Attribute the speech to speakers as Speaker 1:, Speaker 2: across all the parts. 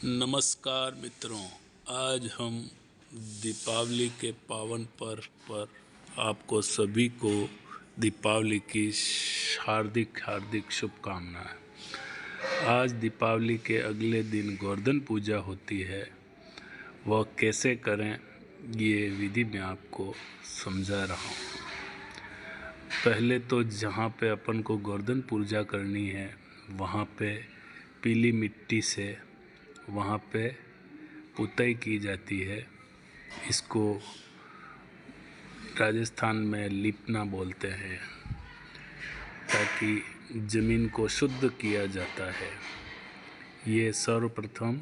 Speaker 1: नमस्कार मित्रों। आज हम दीपावली के पावन पर्व पर आपको सभी को दीपावली की हार्दिक हार्दिक शुभकामनाएं। आज दीपावली के अगले दिन गोवर्धन पूजा होती है। वह कैसे करें ये विधि मैं आपको समझा रहा हूँ। पहले तो जहाँ पे अपन को गोवर्धन पूजा करनी है वहाँ पे पीली मिट्टी से वहाँ पे पुताई की जाती है। इसको राजस्थान में लिपना बोलते हैं, ताकि ज़मीन को शुद्ध किया जाता है। ये सर्वप्रथम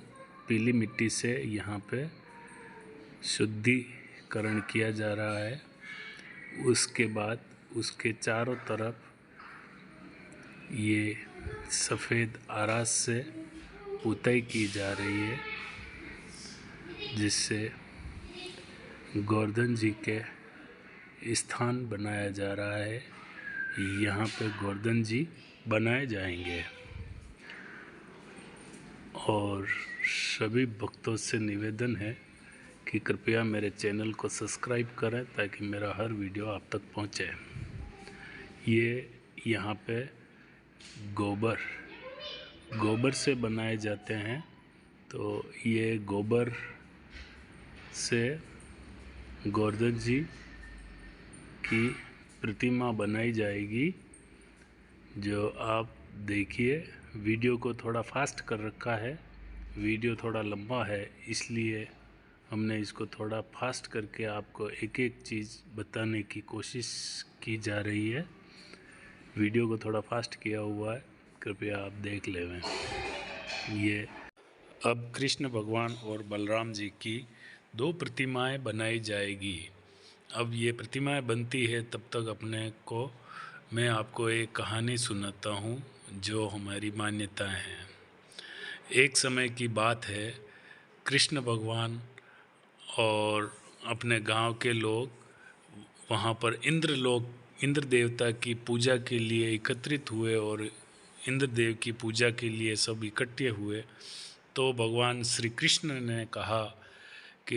Speaker 1: पीली मिट्टी से यहाँ पे शुद्धिकरण किया जा रहा है। उसके बाद उसके चारों तरफ ये सफ़ेद आरास से पुताई की जा रही है, जिससे गोवर्धन जी के स्थान बनाया जा रहा है। यहाँ पे गोवर्धन जी बनाए जाएंगे और सभी भक्तों से निवेदन है कि कृपया मेरे चैनल को सब्सक्राइब करें ताकि मेरा हर वीडियो आप तक पहुँचे। ये यहाँ पे गोबर से बनाए जाते हैं। तो ये गोबर से गोवर्धन जी की प्रतिमा बनाई जाएगी। जो आप देखिए, वीडियो को थोड़ा फास्ट कर रखा है। वीडियो थोड़ा लंबा है, इसलिए हमने इसको थोड़ा फास्ट करके आपको एक एक चीज़ बताने की कोशिश की जा रही है। वीडियो को थोड़ा फास्ट किया हुआ है, कृपया आप देख लें। ये अब कृष्ण भगवान और बलराम जी की दो प्रतिमाएं बनाई जाएगी। अब ये प्रतिमाएं बनती है तब तक अपने को मैं आपको एक कहानी सुनाता हूँ जो हमारी मान्यताएं हैं। एक समय की बात है, कृष्ण भगवान और अपने गांव के लोग वहाँ पर इंद्र देवता की पूजा के लिए एकत्रित हुए और इंद्र देव की पूजा के लिए सब इकट्ठे हुए। तो भगवान श्री कृष्ण ने कहा कि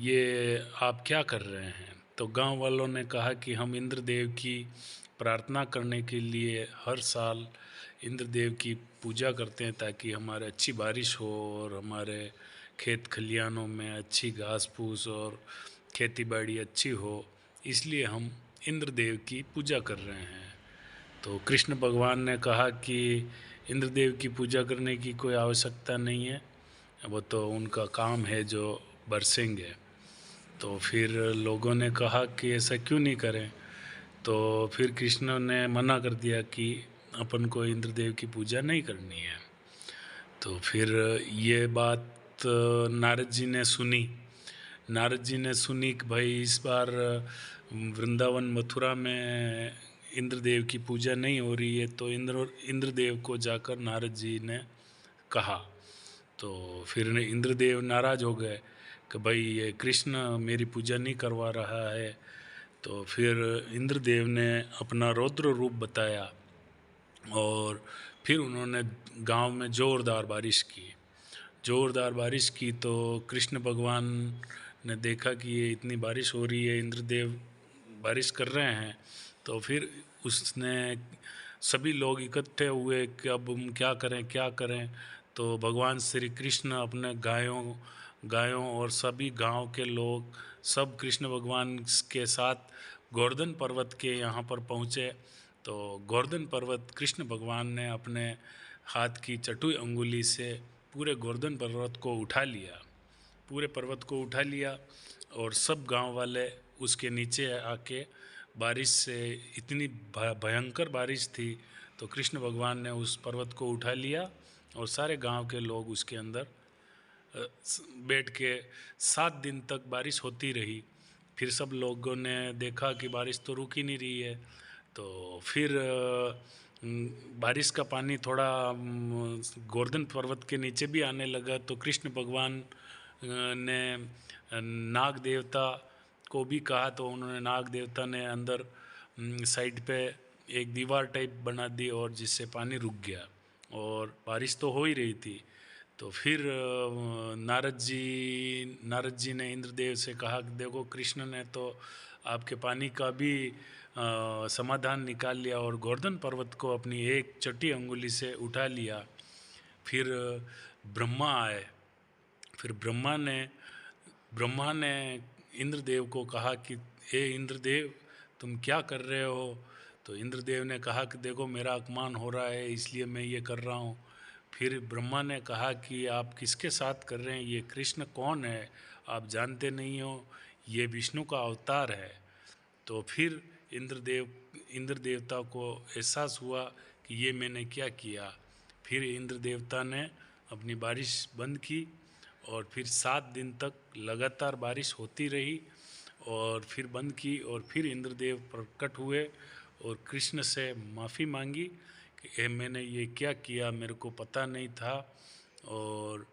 Speaker 1: ये आप क्या कर रहे हैं। तो गांव वालों ने कहा कि हम इंद्र देव की प्रार्थना करने के लिए हर साल इंद्र देव की पूजा करते हैं ताकि हमारे अच्छी बारिश हो और हमारे खेत खलियानों में अच्छी घास फूस और खेती बाड़ी अच्छी हो, इसलिए हम इंद्र देव की पूजा कर रहे हैं। तो कृष्ण भगवान ने कहा कि इंद्र देव की पूजा करने की कोई आवश्यकता नहीं है, वो तो उनका काम है जो बरसेंगे। तो फिर लोगों ने कहा कि ऐसा क्यों नहीं करें। तो फिर कृष्ण ने मना कर दिया कि अपन को इंद्र देव की पूजा नहीं करनी है। तो फिर ये बात नारद जी ने सुनी कि भाई इस बार वृंदावन मथुरा में इंद्र देव की पूजा नहीं हो रही है। तो इंद्र देव को जाकर नारद जी ने कहा। तो फिर इंद्र देव नाराज़ हो गए कि भाई ये कृष्ण मेरी पूजा नहीं करवा रहा है। तो फिर इंद्र देव ने अपना रौद्र रूप बताया और फिर उन्होंने गांव में ज़ोरदार बारिश की। तो कृष्ण भगवान ने देखा कि ये इतनी बारिश हो रही है, इंद्रदेव बारिश कर रहे हैं। तो फिर उसने सभी लोग इकट्ठे हुए कि अब हम क्या करें। तो भगवान श्री कृष्ण अपने गायों और सभी गांव के लोग सब कृष्ण भगवान के साथ गोवर्धन पर्वत के यहाँ पर पहुँचे। तो गोवर्धन पर्वत कृष्ण भगवान ने अपने हाथ की चटुई अंगुली से पूरे गोवर्धन पर्वत को उठा लिया और सब गांव वाले उसके नीचे आके बारिश से, इतनी भयंकर बारिश थी, तो कृष्ण भगवान ने उस पर्वत को उठा लिया और सारे गांव के लोग उसके अंदर बैठ के 7 दिन तक बारिश होती रही। फिर सब लोगों ने देखा कि बारिश तो रुक ही नहीं रही है। तो फिर बारिश का पानी थोड़ा गोवर्धन पर्वत के नीचे भी आने लगा। तो कृष्ण भगवान ने नाग देवता को भी कहा। तो उन्होंने नाग देवता ने अंदर साइड पे एक दीवार टाइप बना दी और जिससे पानी रुक गया और बारिश तो हो ही रही थी। तो फिर नारद जी ने इंद्रदेव से कहा कि देखो, कृष्ण ने तो आपके पानी का भी समाधान निकाल लिया और गोवर्धन पर्वत को अपनी एक चटी अंगुली से उठा लिया। फिर ब्रह्मा आए। फिर ब्रह्मा ने इंद्रदेव को कहा कि हे इंद्रदेव, तुम क्या कर रहे हो? तो इंद्रदेव ने कहा कि देखो, मेरा अपमान हो रहा है, इसलिए मैं ये कर रहा हूँ। फिर ब्रह्मा ने कहा कि आप किसके साथ कर रहे हैं? ये कृष्ण कौन है? आप जानते नहीं हो, ये विष्णु का अवतार है। तो फिर इंद्र देवता को एहसास हुआ कि ये मैंने क्या किया। फिर इंद्र देवता ने अपनी बारिश बंद की और फिर 7 दिन तक लगातार बारिश होती रही और फिर बंद की। और फिर इंद्रदेव प्रकट हुए और कृष्ण से माफ़ी मांगी कि मैंने ये क्या किया, मेरे को पता नहीं था और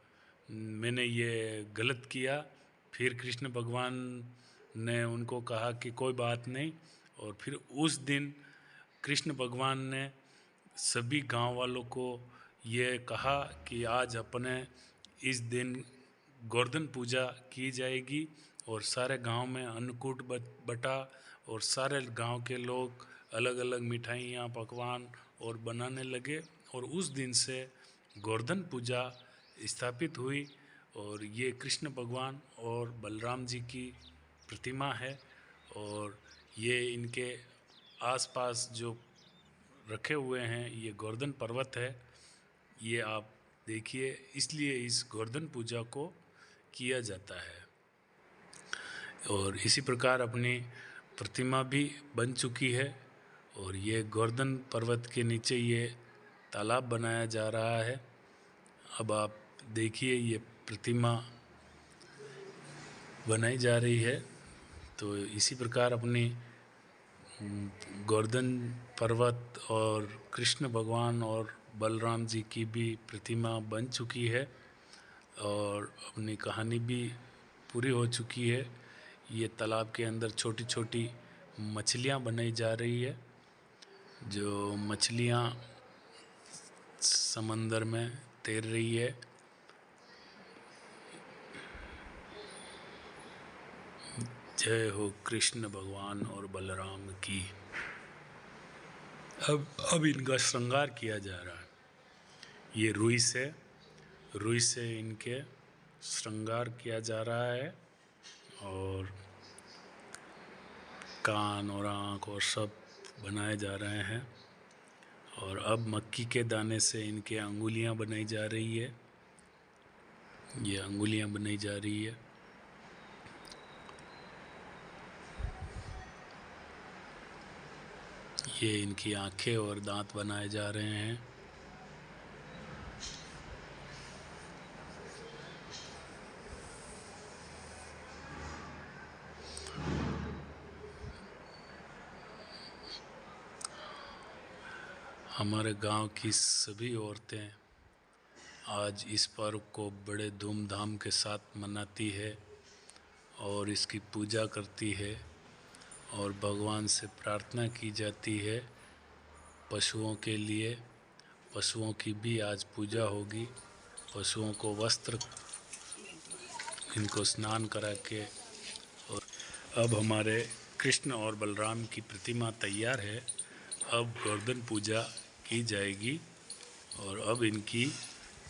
Speaker 1: मैंने ये गलत किया। फिर कृष्ण भगवान ने उनको कहा कि कोई बात नहीं। और फिर उस दिन कृष्ण भगवान ने सभी गांव वालों को ये कहा कि आज अपने इस दिन गोवर्धन पूजा की जाएगी और सारे गांव में अन्नकूट बटा और सारे गांव के लोग अलग अलग मिठाइयाँ पकवान और बनाने लगे और उस दिन से गोवर्धन पूजा स्थापित हुई। और ये कृष्ण भगवान और बलराम जी की प्रतिमा है और ये इनके आसपास जो रखे हुए हैं ये गोवर्धन पर्वत है। ये आप देखिए, इसलिए इस गोवर्धन पूजा को किया जाता है। और इसी प्रकार अपनी प्रतिमा भी बन चुकी है और ये गोवर्धन पर्वत के नीचे ये तालाब बनाया जा रहा है। अब आप देखिए, ये प्रतिमा बनाई जा रही है। तो इसी प्रकार अपनी गोवर्धन पर्वत और कृष्ण भगवान और बलराम जी की भी प्रतिमा बन चुकी है और अपनी कहानी भी पूरी हो चुकी है। ये तालाब के अंदर छोटी छोटी मछलियाँ बनाई जा रही है, जो मछलियाँ समंदर में तैर रही है। जय हो कृष्ण भगवान और बलराम की। अब इनका श्रृंगार किया जा रहा है। ये रुई से इनके श्रृंगार किया जा रहा है और कान और आँख और सब बनाए जा रहे हैं। और अब मक्की के दाने से इनके अंगुलियां बनाई जा रही है। ये अंगुलियां बनाई जा रही है। ये इनकी आंखें और दांत बनाए जा रहे हैं। हमारे गांव की सभी औरतें आज इस पर्व को बड़े धूमधाम के साथ मनाती है और इसकी पूजा करती है और भगवान से प्रार्थना की जाती है पशुओं के लिए। पशुओं की भी आज पूजा होगी। पशुओं को वस्त्र, इनको स्नान करा के। और अब हमारे कृष्ण और बलराम की प्रतिमा तैयार है। अब गोवर्धन पूजा की जाएगी और अब इनकी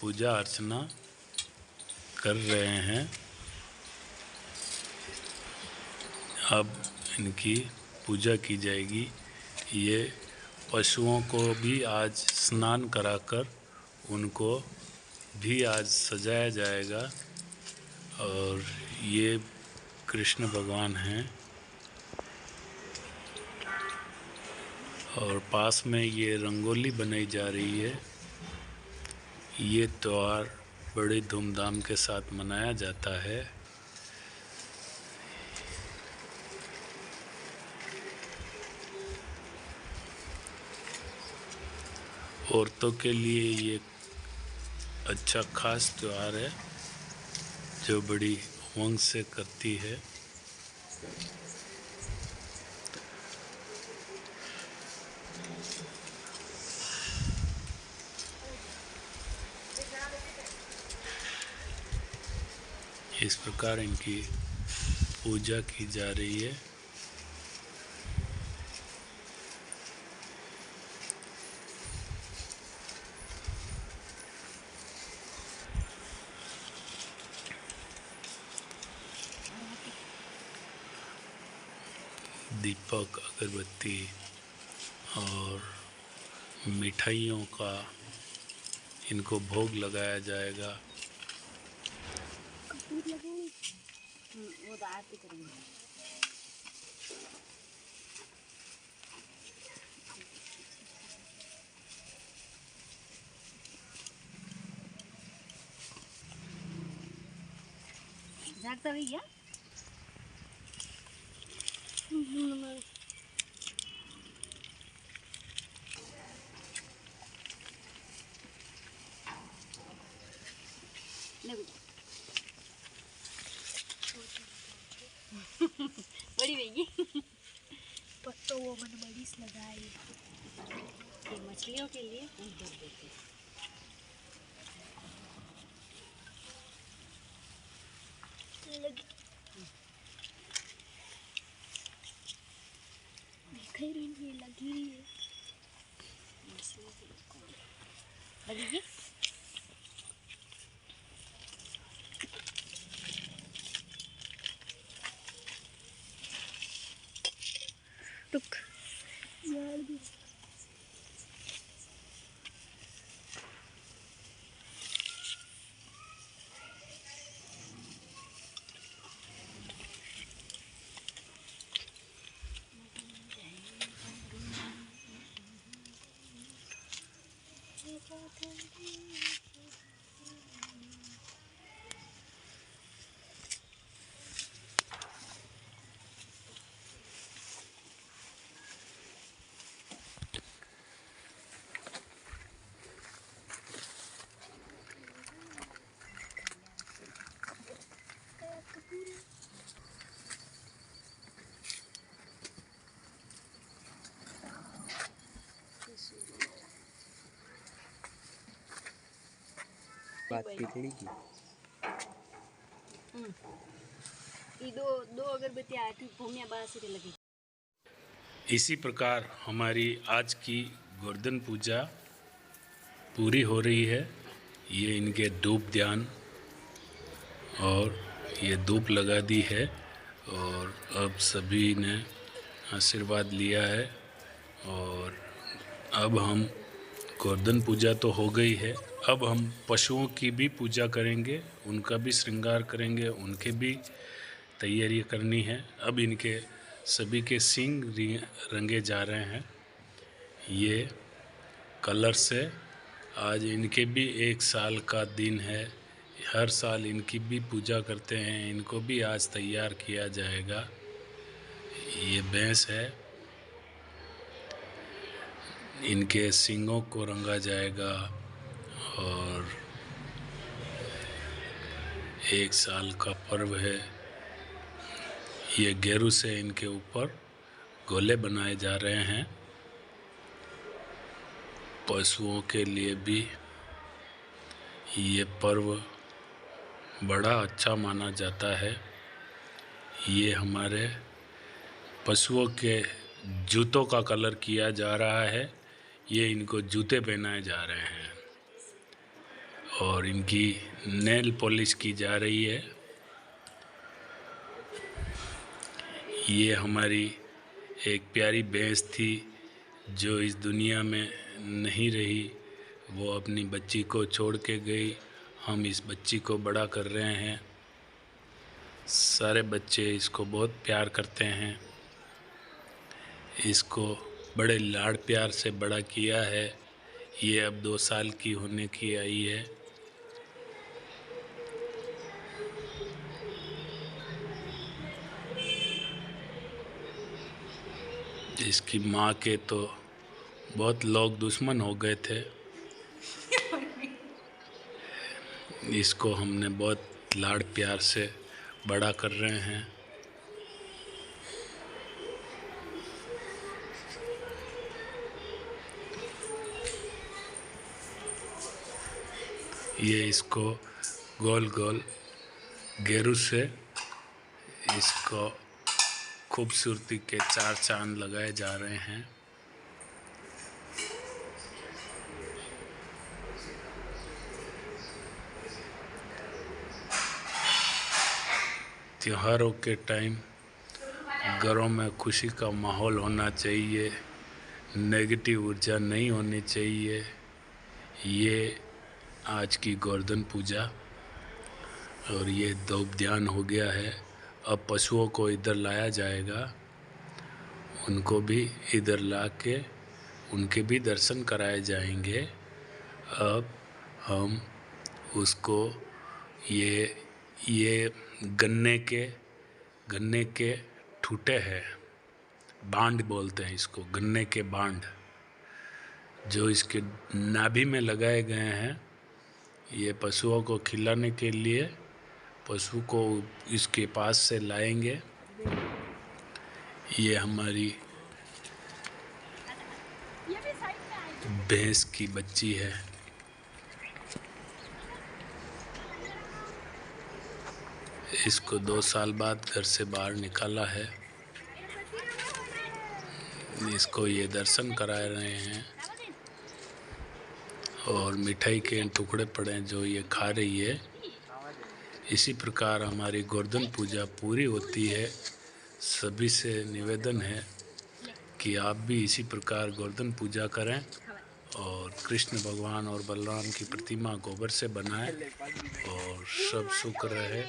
Speaker 1: पूजा अर्चना कर रहे हैं। अब इनकी पूजा की जाएगी। ये पशुओं को भी आज स्नान कराकर उनको भी आज सजाया जाएगा। और ये कृष्ण भगवान हैं और पास में ये रंगोली बनाई जा रही है। ये त्यौहार बड़े धूमधाम के साथ मनाया जाता है। औरतों के लिए ये अच्छा खास त्यौहार है जो बड़ी उमंग से करती है। इस प्रकार इनकी पूजा की जा रही है। दीपक, अगरबत्ती और मिठाइयों का इनको भोग लगाया जाएगा।
Speaker 2: वो तो आरती करेंगे। जागता भैया बड़ी भैया
Speaker 3: पत्तों वो मैंने बड़ी लगाई
Speaker 2: मछलियों के लिए देते
Speaker 3: लगी रही है
Speaker 2: लगेगी।
Speaker 3: टुक यार भी
Speaker 4: बात पिघली की
Speaker 2: ये दो अगरबत्ती आती भूमिया बासी लगी।
Speaker 1: इसी प्रकार हमारी आज की गोवर्धन पूजा पूरी हो रही है। ये इनके धूप ध्यान और ये धूप लगा दी है और अब सभी ने आशीर्वाद लिया है। और अब हम गोवर्धन पूजा तो हो गई है, अब हम पशुओं की भी पूजा करेंगे, उनका भी श्रृंगार करेंगे, उनके भी तैयारी करनी है। अब इनके सभी के सींग रंगे जा रहे हैं ये कलर से। आज इनके भी 1 साल का दिन है, हर साल इनकी भी पूजा करते हैं, इनको भी आज तैयार किया जाएगा। ये भैंस है, इनके सींगों को रंगा जाएगा और 1 साल का पर्व है। ये गेरू से इनके ऊपर गोले बनाए जा रहे हैं। पशुओं के लिए भी ये पर्व बड़ा अच्छा माना जाता है। ये हमारे पशुओं के जूतों का कलर किया जा रहा है, ये इनको जूते पहनाए जा रहे हैं और इनकी नेल पॉलिश की जा रही है। ये हमारी एक प्यारी भैंस थी जो इस दुनिया में नहीं रही, वो अपनी बच्ची को छोड़ के गई। हम इस बच्ची को बड़ा कर रहे हैं, सारे बच्चे इसको बहुत प्यार करते हैं। इसको बड़े लाड़ प्यार से बड़ा किया है। ये अब 2 साल की होने की आई है। इसकी माँ के तो बहुत लोग दुश्मन हो गए थे। इसको हमने बहुत लाड़ प्यार से बड़ा कर रहे हैं। ये इसको गोल गोल गेरू से इसको खूबसूरती के 4 चांद लगाए जा रहे हैं। त्योहारों के टाइम घरों में खुशी का माहौल होना चाहिए, नेगेटिव ऊर्जा नहीं होनी चाहिए। ये आज की गोवर्धन पूजा और ये धूप ध्यान हो गया है। अब पशुओं को इधर लाया जाएगा, उनको भी इधर ला के उनके भी दर्शन कराए जाएंगे। अब हम उसको ये गन्ने के ठूटे हैं, बांड बोलते हैं इसको, गन्ने के बांड जो इसके नाभि में लगाए गए हैं। ये पशुओं को खिलाने के लिए पशु को इसके पास से लाएंगे। ये हमारी भैंस की बच्ची है। इसको 2 साल बाद घर से बाहर निकाला है। इसको ये दर्शन करा रहे हैं और मिठाई के टुकड़े पड़े हैं जो ये खा रही है। इसी प्रकार हमारी गोवर्धन पूजा पूरी होती है। सभी से निवेदन है कि आप भी इसी प्रकार गोवर्धन पूजा करें और कृष्ण भगवान और बलराम की प्रतिमा गोबर से बनाएं और सब सुख रहे।